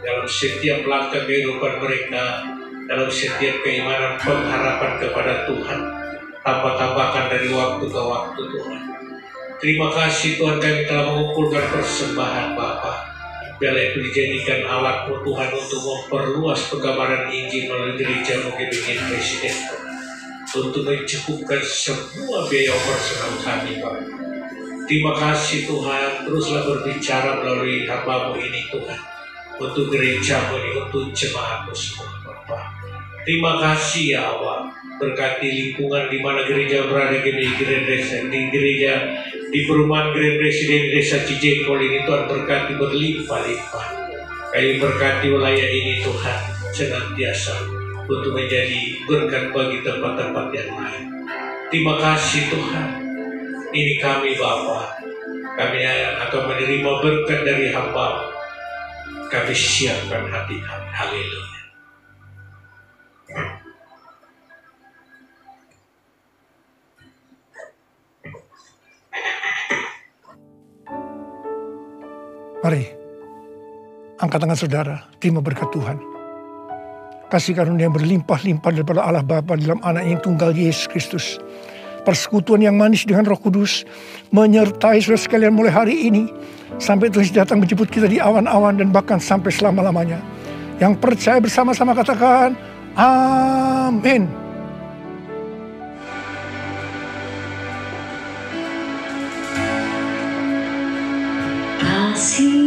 dalam setiap langkah kehidupan mereka, dalam setiap keimanan pengharapan kepada Tuhan. Tambah-tambahkan dari waktu ke waktu Tuhan. Terima kasih Tuhan, kami telah mengumpulkan persembahan Bapa. Biarlah itu dijadikan alat-Mu Tuhan untuk memperluas pengabaran Injil melalui gereja GBI Residen, untuk mencukupkan semua biaya operasional kami Pak. Terima kasih Tuhan, teruslah berbicara melalui hamba-Mu ini Tuhan, untuk gereja-Mu ini, untuk jemaat-Mu semua Bapak. Terima kasih ya Allah. Berkati lingkungan di mana gereja berada, GBI Grand Residen, di gereja di perumahan Grand Residen Desa Cijengkol ini Tuhan, berkati berlimpah-limpah. Kami berkati wilayah ini Tuhan senantiasa untuk menjadi berkat bagi tempat-tempat yang lain. Terima kasih Tuhan. Ini kami Bapa, kami akan menerima berkat dari hamba. Kami siapkan hati kami. Haleluya. Mari, angkat tangan saudara, terima berkat Tuhan. Kasih karunia yang berlimpah-limpah daripada Allah Bapa dalam anak yang tunggal Yesus Kristus. Persekutuan yang manis dengan Roh Kudus menyertai saudara sekalian mulai hari ini sampai Tuhan datang menjemput kita di awan-awan dan bahkan sampai selama-lamanya. Yang percaya bersama-sama katakan, amin. Kasih